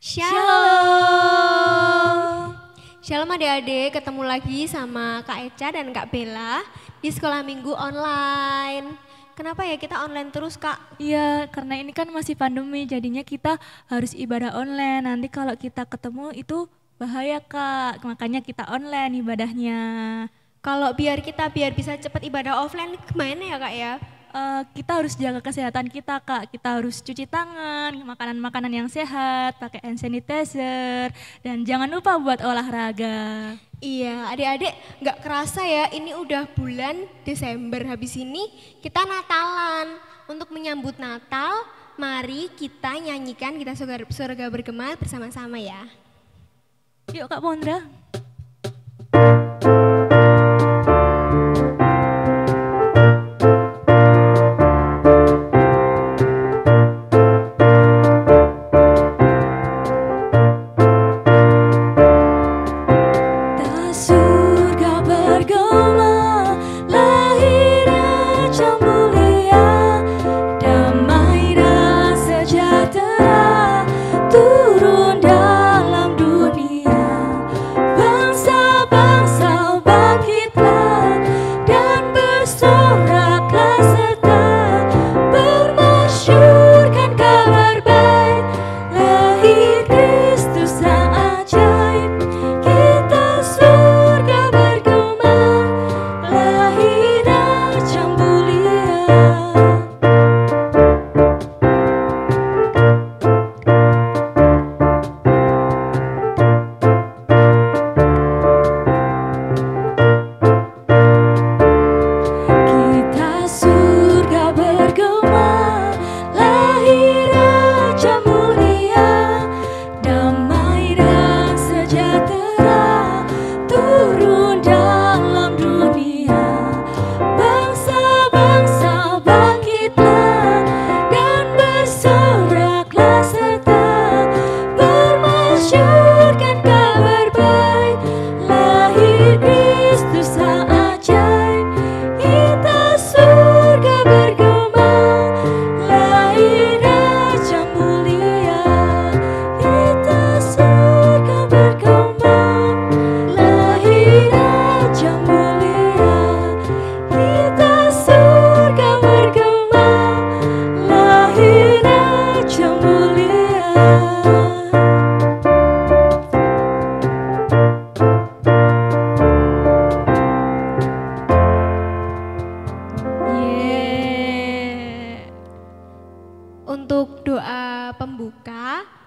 Shalom. Shalom adik-adik, ketemu lagi sama Kak Eca dan Kak Bella di sekolah minggu online. Kenapa ya kita online terus, Kak? Iya, karena ini kan masih pandemi, jadinya kita harus ibadah online. Nanti kalau kita ketemu itu bahaya, Kak. Makanya kita online ibadahnya. Kalau biar bisa cepat ibadah offline, gimana ya, Kak ya? Kita harus jaga kesehatan kita, Kak. Kita harus cuci tangan, makanan-makanan yang sehat, pakai hand sanitizer, dan jangan lupa buat olahraga. Iya, adik-adik nggak kerasa ya, ini udah bulan Desember, habis ini kita Natalan. Untuk menyambut Natal, mari kita nyanyikan Kita Surga Bergema bersama-sama ya. Yuk Kak Pondra.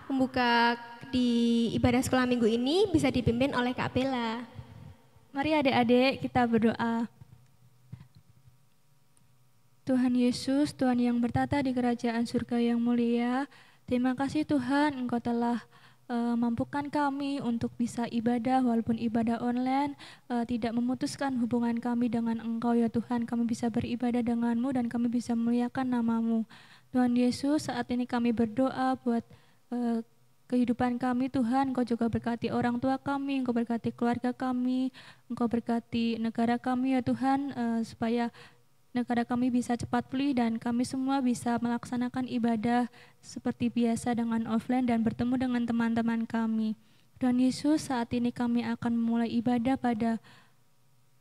Pembuka di ibadah sekolah minggu ini bisa dipimpin oleh Kak Bella. Mari adik-adik kita berdoa. Tuhan Yesus, Tuhan yang bertata di kerajaan surga yang mulia, terima kasih Tuhan Engkau telah mampukan kami untuk bisa ibadah walaupun ibadah online, tidak memutuskan hubungan kami dengan Engkau ya Tuhan. Kami bisa beribadah denganmu dan kami bisa memuliakan namamu. Tuhan Yesus, saat ini kami berdoa buat kehidupan kami Tuhan. Engkau juga berkati orang tua kami, Engkau berkati keluarga kami, Engkau berkati negara kami ya Tuhan, supaya negara kami bisa cepat pulih dan kami semua bisa melaksanakan ibadah seperti biasa dengan offline dan bertemu dengan teman-teman kami. Tuhan Yesus, saat ini kami akan memulai ibadah pada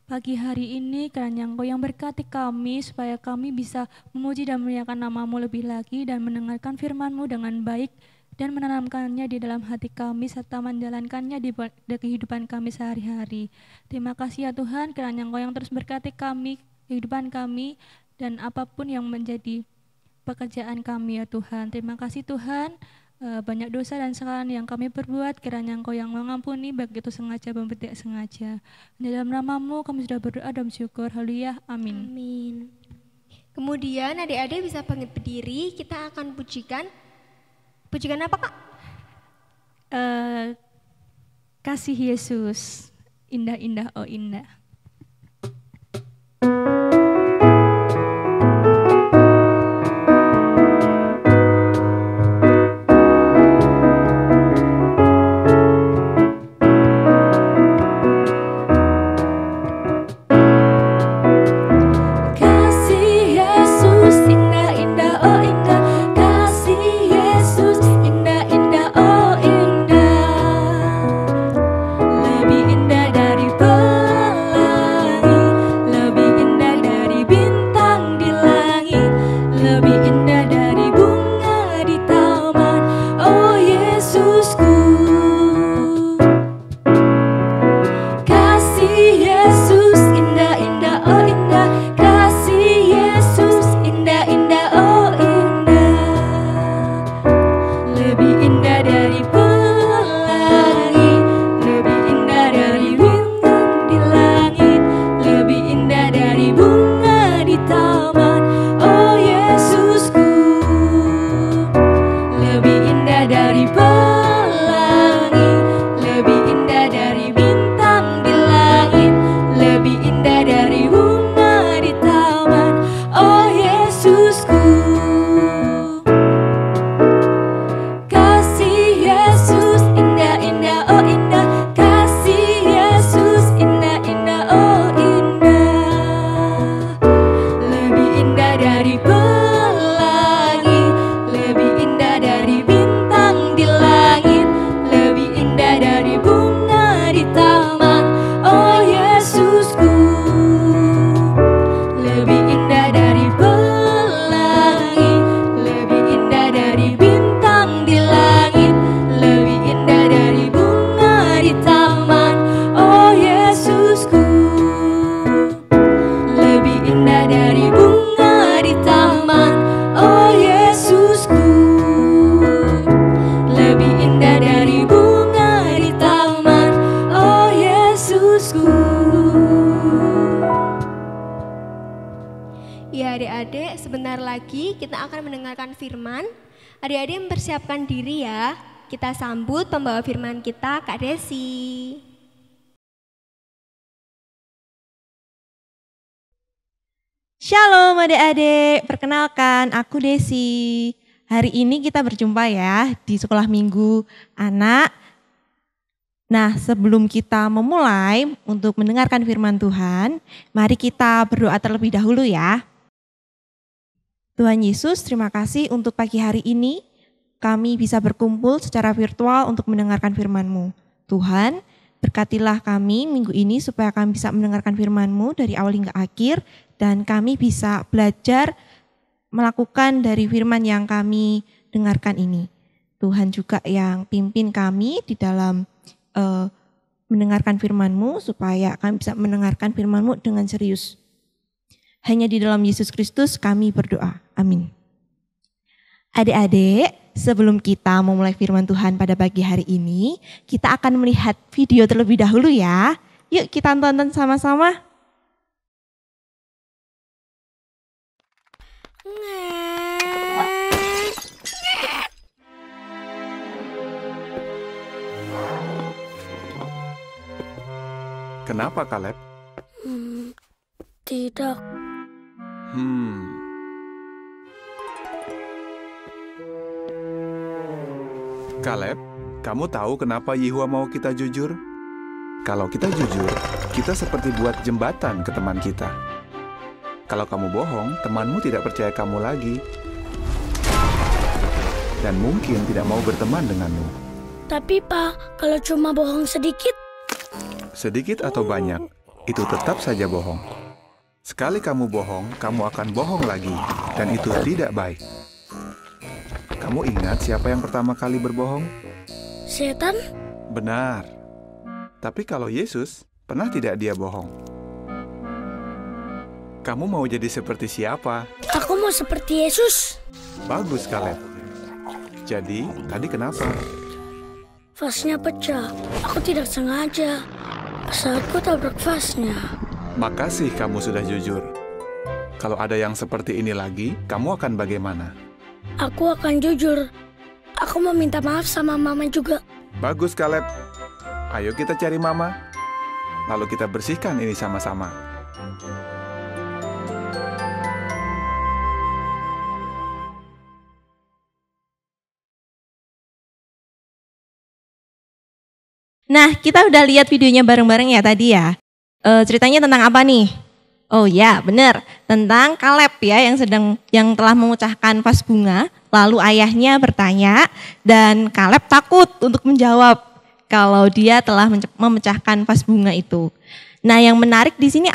pagi hari ini, karena Engkau yang berkati kami supaya kami bisa memuji dan memuliakan namamu lebih lagi dan mendengarkan firman-Mu dengan baik dan menanamkannya di dalam hati kami serta menjalankannya di kehidupan kami sehari-hari. Terima kasih ya Tuhan, kiranya Engkau yang terus berkati kami, kehidupan kami, dan apapun yang menjadi pekerjaan kami ya Tuhan. Terima kasih Tuhan, banyak dosa dan kesalahan yang kami perbuat, kiranya Engkau yang mengampuni baik itu sengaja maupun tidak sengaja. Di dalam namamu kami sudah berdoa dan bersyukur. Haleluya, amin. Amin. Kemudian adik-adik bisa berdiri, kita akan pujikan apa Kak? Kasih Yesus, indah-indah oh indah. Indah, indah, oh indah, kasih Yesus, indah, indah, oh indah. Adik-adik, sebentar lagi kita akan mendengarkan firman. Adik-adik mempersiapkan diri ya. Kita sambut pembawa firman kita, Kak Desi. Shalom adik-adik, perkenalkan aku Desi. Hari ini kita berjumpa ya di sekolah minggu anak. Nah, sebelum kita memulai untuk mendengarkan firman Tuhan, mari kita berdoa terlebih dahulu ya. Tuhan Yesus, terima kasih untuk pagi hari ini kami bisa berkumpul secara virtual untuk mendengarkan firman-Mu. Tuhan, berkatilah kami minggu ini supaya kami bisa mendengarkan firman-Mu dari awal hingga akhir dan kami bisa belajar melakukan dari firman yang kami dengarkan ini. Tuhan juga yang pimpin kami di dalam mendengarkan firman-Mu supaya kami bisa mendengarkan firman-Mu dengan serius. Hanya di dalam Yesus Kristus kami berdoa. Amin. Adik-adik, sebelum kita memulai firman Tuhan pada pagi hari ini, kita akan melihat video terlebih dahulu ya. Yuk kita tonton sama-sama. Kenapa, Kaleb? Tidak. Kaleb, kamu tahu kenapa Yehua mau kita jujur? Kalau kita jujur, kita seperti buat jembatan ke teman kita. Kalau kamu bohong, temanmu tidak percaya kamu lagi. Dan mungkin tidak mau berteman denganmu. Tapi Pak, kalau cuma bohong sedikit? Sedikit atau banyak, itu tetap saja bohong. Sekali kamu bohong, kamu akan bohong lagi. Dan itu tidak baik. Kamu ingat siapa yang pertama kali berbohong? Setan? Benar. Tapi kalau Yesus, pernah tidak dia bohong? Kamu mau jadi seperti siapa? Aku mau seperti Yesus. Bagus, Kaleb. Jadi, tadi kenapa? Vasnya pecah. Aku tidak sengaja. Aku tabrak vasnya. Makasih kamu sudah jujur. Kalau ada yang seperti ini lagi, kamu akan bagaimana? Aku akan jujur. Aku mau minta maaf sama Mama juga. Bagus, Kaleb. Ayo kita cari Mama. Lalu kita bersihkan ini sama-sama. Nah, kita udah lihat videonya bareng-bareng ya tadi ya. Ceritanya tentang apa nih? Oh ya, benar. Tentang Kaleb ya yang telah memecahkan vas bunga. Lalu ayahnya bertanya dan Kaleb takut untuk menjawab kalau dia telah memecahkan vas bunga itu. Nah, yang menarik di sini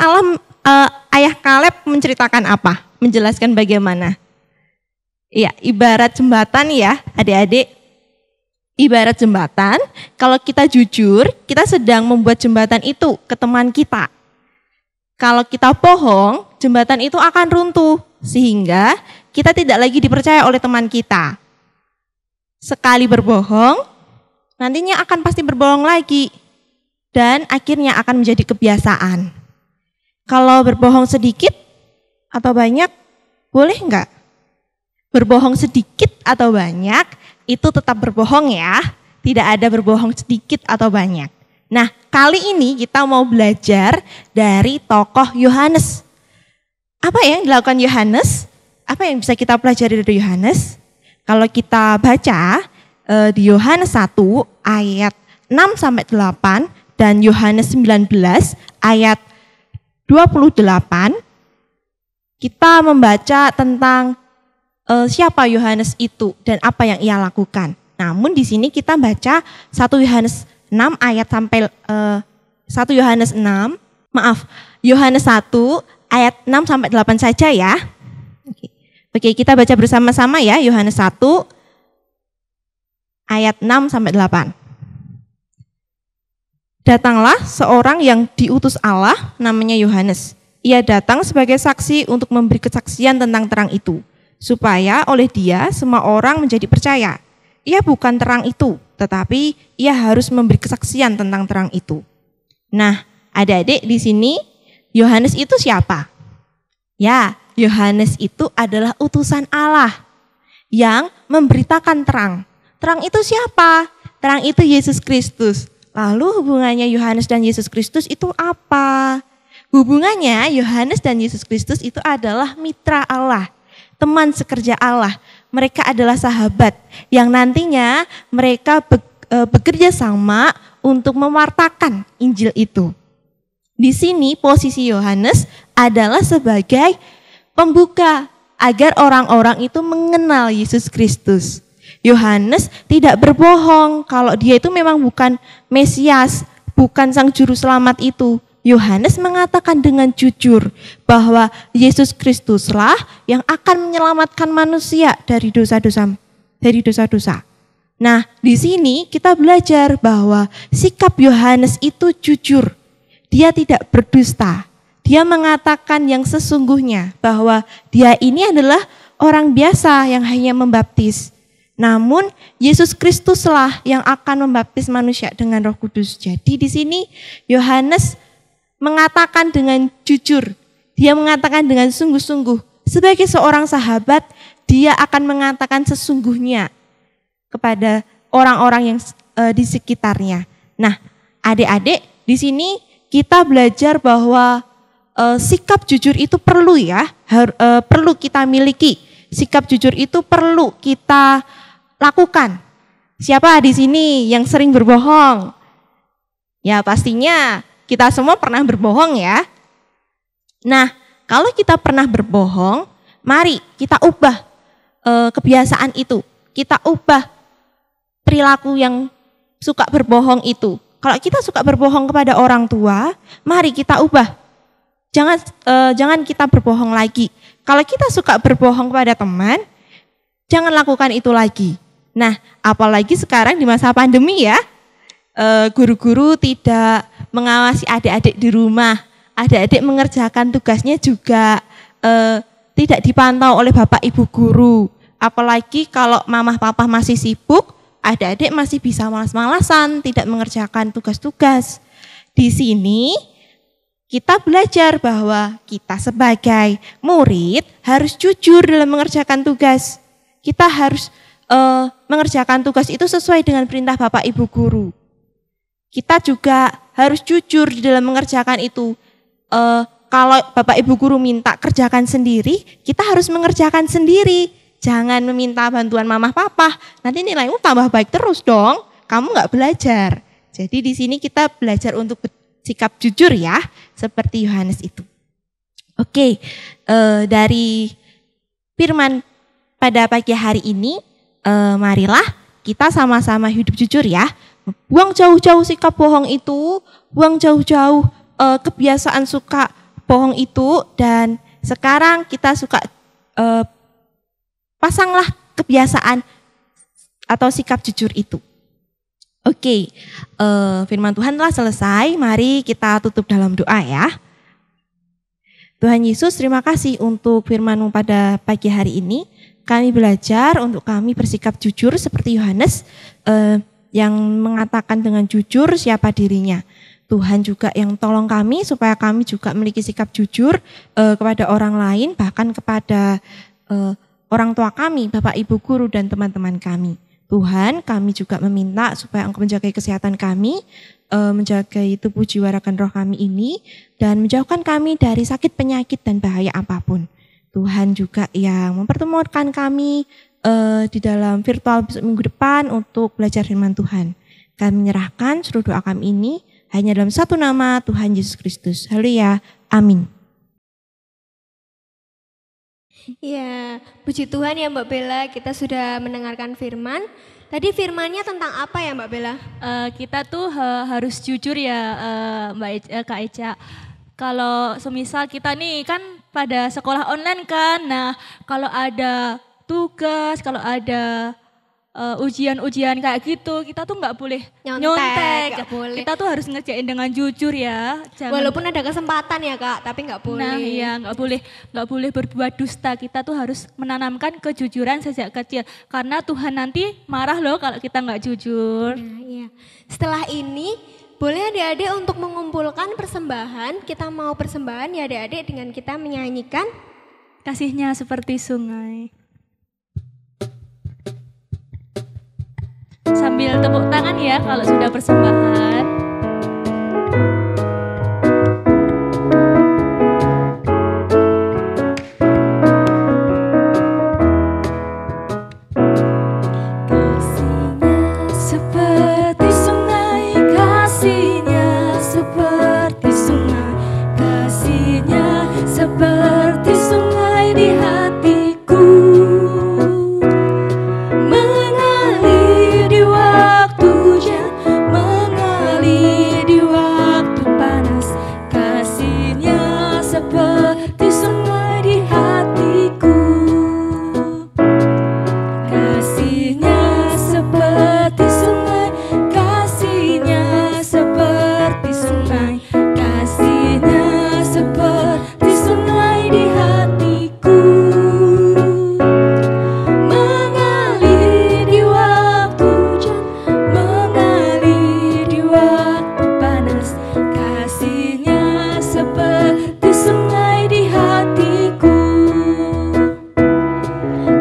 ayah Kaleb menceritakan apa? Menjelaskan bagaimana? Iya, ibarat jembatan ya, adik-adik. Ibarat jembatan, kalau kita jujur, kita sedang membuat jembatan itu ke teman kita. Kalau kita bohong, jembatan itu akan runtuh, sehingga kita tidak lagi dipercaya oleh teman kita. Sekali berbohong, nantinya akan pasti berbohong lagi, dan akhirnya akan menjadi kebiasaan. Kalau berbohong sedikit atau banyak, boleh enggak? Berbohong sedikit atau banyak, itu tetap berbohong ya, tidak ada berbohong sedikit atau banyak. Nah, kali ini kita mau belajar dari tokoh Yohanes. Apa yang dilakukan Yohanes? Apa yang bisa kita pelajari dari Yohanes? Kalau kita baca di Yohanes 1 ayat 6-8 dan Yohanes 19 ayat 28, kita membaca tentang siapa Yohanes itu dan apa yang ia lakukan. Namun di sini kita baca 1 Yohanes 6 ayat sampai 1 Yohanes 6, Yohanes 1 ayat 6 sampai 8 saja ya. Oke, kita baca bersama-sama ya Yohanes 1 ayat 6 sampai 8. Datanglah seorang yang diutus Allah namanya Yohanes. Ia datang sebagai saksi untuk memberi kesaksian tentang terang itu, supaya oleh dia semua orang menjadi percaya. Ia bukan terang itu, tetapi ia harus memberi kesaksian tentang terang itu. Nah, adik-adik di sini Yohanes itu siapa? Ya, Yohanes itu adalah utusan Allah yang memberitakan terang. Terang itu siapa? Terang itu Yesus Kristus. Lalu hubungannya Yohanes dan Yesus Kristus itu apa? Hubungannya Yohanes dan Yesus Kristus itu adalah mitra Allah, teman sekerja Allah. Mereka adalah sahabat yang nantinya mereka bekerja sama untuk mewartakan Injil itu. Di sini posisi Yohanes adalah sebagai pembuka agar orang-orang itu mengenal Yesus Kristus. Yohanes tidak berbohong kalau dia itu memang bukan Mesias, bukan sang juru selamat itu. Yohanes mengatakan dengan jujur bahwa Yesus Kristuslah yang akan menyelamatkan manusia dari dosa-dosa. Nah, di sini kita belajar bahwa sikap Yohanes itu jujur. Dia tidak berdusta. Dia mengatakan yang sesungguhnya bahwa dia ini adalah orang biasa yang hanya membaptis. Namun Yesus Kristuslah yang akan membaptis manusia dengan Roh Kudus. Jadi di sini Yohanes mengatakan dengan jujur, dia mengatakan dengan sungguh-sungguh. Sebagai seorang sahabat, dia akan mengatakan sesungguhnya kepada orang-orang yang di sekitarnya. Nah, adik-adik, di sini kita belajar bahwa sikap jujur itu perlu ya, perlu kita miliki. Sikap jujur itu perlu kita lakukan. Siapa di sini yang sering berbohong? Ya, pastinya kita semua pernah berbohong ya. Nah, kalau kita pernah berbohong, mari kita ubah kebiasaan itu. Kita ubah perilaku yang suka berbohong itu. Kalau kita suka berbohong kepada orang tua, mari kita ubah. Jangan kita berbohong lagi. Kalau kita suka berbohong kepada teman, jangan lakukan itu lagi. Nah, apalagi sekarang di masa pandemi ya, guru-guru tidak mengawasi adik-adik di rumah, adik-adik mengerjakan tugasnya juga tidak dipantau oleh bapak ibu guru. Apalagi kalau mamah papa masih sibuk, adik-adik masih bisa malas-malasan, tidak mengerjakan tugas-tugas. Di sini kita belajar bahwa kita sebagai murid harus jujur dalam mengerjakan tugas. Kita harus mengerjakan tugas itu sesuai dengan perintah bapak ibu guru. Kita juga harus jujur di dalam mengerjakan itu. Kalau bapak ibu guru minta kerjakan sendiri, kita harus mengerjakan sendiri. Jangan meminta bantuan mamah papa. Nanti nilaimu tambah baik terus dong. Kamu nggak belajar. Jadi di sini kita belajar untuk bersikap jujur ya, seperti Yohanes itu. Oke, dari firman pada pagi hari ini, marilah kita sama-sama hidup jujur ya. Buang jauh-jauh sikap bohong itu, buang jauh-jauh kebiasaan suka bohong itu, dan sekarang kita suka pasanglah kebiasaan atau sikap jujur itu. Oke, firman Tuhan telah selesai, mari kita tutup dalam doa ya. Tuhan Yesus, terima kasih untuk firman-Mu pada pagi hari ini. Kami belajar untuk kami bersikap jujur seperti Yohanes, yang mengatakan dengan jujur siapa dirinya. Tuhan juga yang tolong kami supaya kami juga memiliki sikap jujur kepada orang lain, bahkan kepada orang tua kami, bapak ibu guru dan teman-teman kami. Tuhan, kami juga meminta supaya Engkau menjaga kesehatan kami, menjaga tubuh jiwa raga roh kami ini, dan menjauhkan kami dari sakit penyakit dan bahaya apapun. Tuhan juga yang mempertemukan kami di dalam virtual minggu depan untuk belajar firman Tuhan. Kami menyerahkan seluruh doa kami ini hanya dalam satu nama, Tuhan Yesus Kristus. Haleluya. Amin. Ya, puji Tuhan ya Mbak Bella, kita sudah mendengarkan firman. Tadi firmannya tentang apa ya Mbak Bella? Kita tuh harus jujur ya Kak Eca. Kalau semisal kita nih kan pada sekolah online kan, nah kalau ada tugas, kalau ada ujian-ujian kayak gitu, kita tuh nggak boleh nyontek. Gak boleh. Kita tuh harus ngerjain dengan jujur ya. Walaupun ada kesempatan ya Kak, tapi nggak boleh. Nah iya, nggak boleh berbuat dusta. Kita tuh harus menanamkan kejujuran sejak kecil, karena Tuhan nanti marah loh kalau kita nggak jujur. Nah, iya. Setelah ini boleh adik-adik untuk mengumpulkan persembahan. Kita mau persembahan ya adik-adik dengan kita menyanyikan kasihnya seperti sungai. Sambil tepuk tangan ya kalau sudah persembahan. Seperti sungai di hatiku, mengalir di waktu hujan, mengalir di waktu panas. Kasihnya seperti sungai di hatiku, kasihnya seperti sungai, kasihnya seperti sungai, kasihnya seperti sungai di hatiku, mengalir di waktu hujan, mengalir di waktu panas. Kasihnya seperti sungai di hatiku,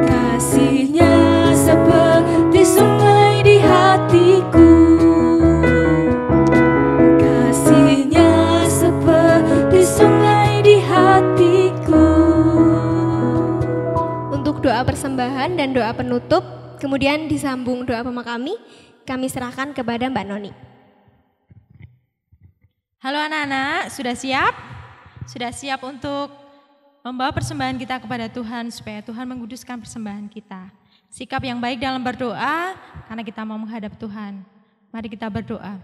kasihnya seperti sungai di hatiku, kasihnya seperti sungai di hatiku. Untuk doa persembahan dan doa penutup, kemudian disambung doa pemakami, kami serahkan kepada Mbak Noni. Halo anak-anak, sudah siap? Sudah siap untuk membawa persembahan kita kepada Tuhan supaya Tuhan menguduskan persembahan kita. Sikap yang baik dalam berdoa karena kita mau menghadap Tuhan. Mari kita berdoa.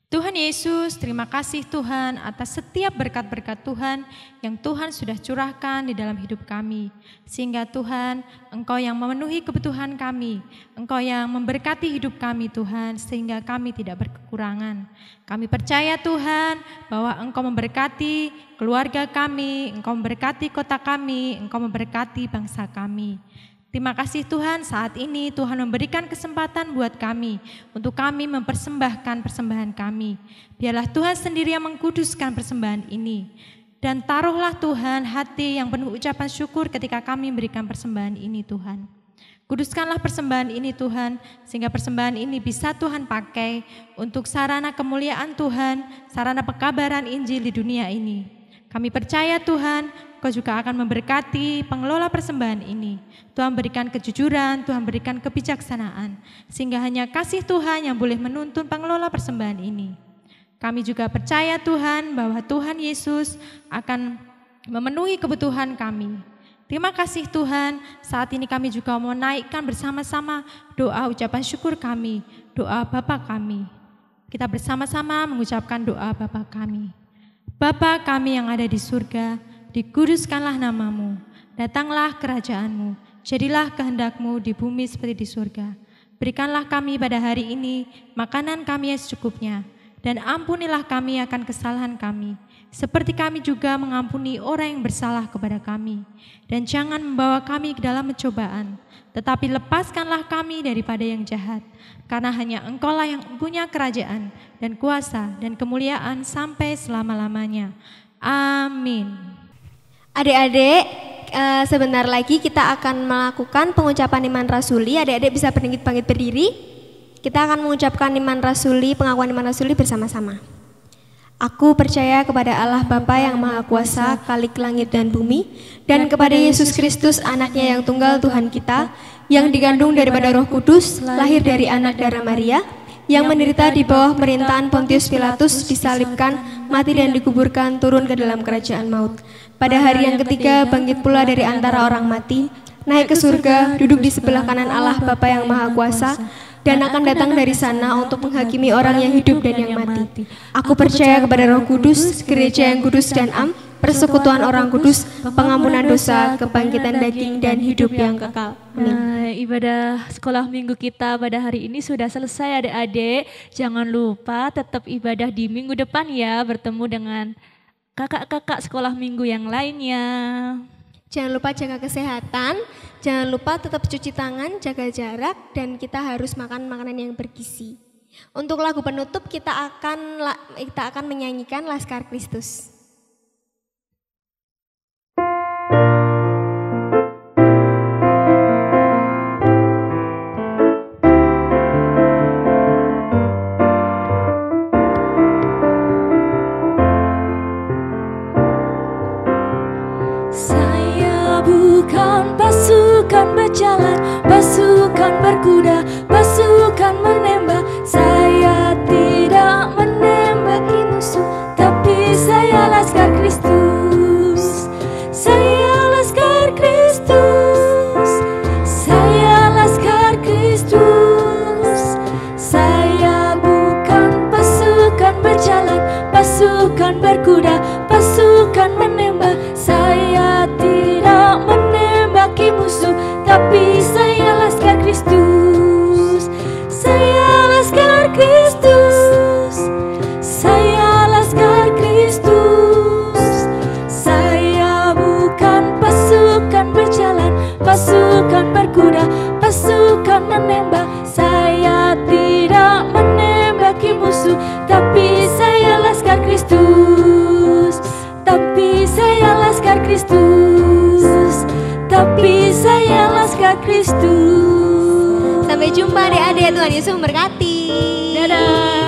Tuhan Yesus, terima kasih Tuhan atas setiap berkat-berkat Tuhan yang Tuhan sudah curahkan di dalam hidup kami. Sehingga Tuhan, Engkau yang memenuhi kebutuhan kami, Engkau yang memberkati hidup kami Tuhan, sehingga kami tidak berkekurangan. Kami percaya Tuhan bahwa Engkau memberkati keluarga kami, Engkau memberkati kota kami, Engkau memberkati bangsa kami. Terima kasih Tuhan, saat ini Tuhan memberikan kesempatan buat kami untuk kami mempersembahkan persembahan kami. Biarlah Tuhan sendiri yang mengkuduskan persembahan ini. Dan taruhlah Tuhan hati yang penuh ucapan syukur ketika kami memberikan persembahan ini Tuhan. Kuduskanlah persembahan ini Tuhan, sehingga persembahan ini bisa Tuhan pakai untuk sarana kemuliaan Tuhan, sarana pekabaran Injil di dunia ini. Kami percaya Tuhan, Kau juga akan memberkati pengelola persembahan ini. Tuhan berikan kejujuran, Tuhan berikan kebijaksanaan, sehingga hanya kasih Tuhan yang boleh menuntun pengelola persembahan ini. Kami juga percaya Tuhan bahwa Tuhan Yesus akan memenuhi kebutuhan kami. Terima kasih Tuhan, saat ini kami juga mau naikkan bersama-sama doa ucapan syukur kami, doa Bapa kami. Kita bersama-sama mengucapkan doa Bapa kami. Bapa kami yang ada di surga, dikuduskanlah namamu, datanglah kerajaanmu, jadilah kehendak-Mu di bumi seperti di surga. Berikanlah kami pada hari ini makanan kami yang secukupnya, dan ampunilah kami akan kesalahan kami, seperti kami juga mengampuni orang yang bersalah kepada kami. Dan jangan membawa kami ke dalam pencobaan, tetapi lepaskanlah kami daripada yang jahat, karena hanya Engkau-lah yang punya kerajaan dan kuasa dan kemuliaan sampai selama-lamanya. Amin. Adik-adik, sebentar lagi kita akan melakukan pengucapan iman rasuli. Adik-adik bisa bangkit berdiri. Kita akan mengucapkan iman rasuli, pengakuan iman rasuli bersama-sama. Aku percaya kepada Allah Bapa yang Maha Kuasa, Khalik langit dan bumi, dan kepada Yesus Kristus, anaknya yang tunggal Tuhan kita, yang digandung daripada Roh Kudus, lahir dari anak darah Maria, yang menderita di bawah pemerintahan Pontius Pilatus, disalibkan, mati dan dikuburkan, turun ke dalam kerajaan maut. Pada hari yang ketiga bangkit pula dari antara orang mati, naik ke surga, duduk di sebelah kanan Allah Bapa yang Maha Kuasa, dan akan datang dari sana untuk menghakimi orang yang hidup dan yang mati. Aku percaya kepada Roh Kudus, gereja yang kudus dan am, persekutuan orang kudus, pengampunan dosa, kebangkitan daging, dan hidup yang kekal. Amin. Nah, ibadah sekolah minggu kita pada hari ini sudah selesai adik-adik. Jangan lupa tetap ibadah di minggu depan ya, bertemu dengan kakak-kakak sekolah minggu yang lainnya. Jangan lupa jaga kesehatan, jangan lupa tetap cuci tangan, jaga jarak, dan kita harus makan makanan yang bergizi. Untuk lagu penutup kita akan menyanyikan Laskar Kristus. pasukan berkuda, pasukan menembak. Saya tidak menembaki musuh, tapi saya laskar Kristus. Saya laskar Kristus, saya laskar Kristus. Saya bukan pasukan berjalan, pasukan berkuda, pasukan menembak. Saya tidak menembaki musuh, tapi saya laskar Kristus. Saya laskar Kristus, saya laskar Kristus. Saya bukan pasukan berjalan, pasukan berkuda, pasukan menembak. Saya tidak menembaki musuh, tapi saya laskar Kristus. Tapi saya laskar Kristus, tapi saya laskar Kristus. Sampai jumpa adik-adik, Tuhan Yesus memberkati. Dadah.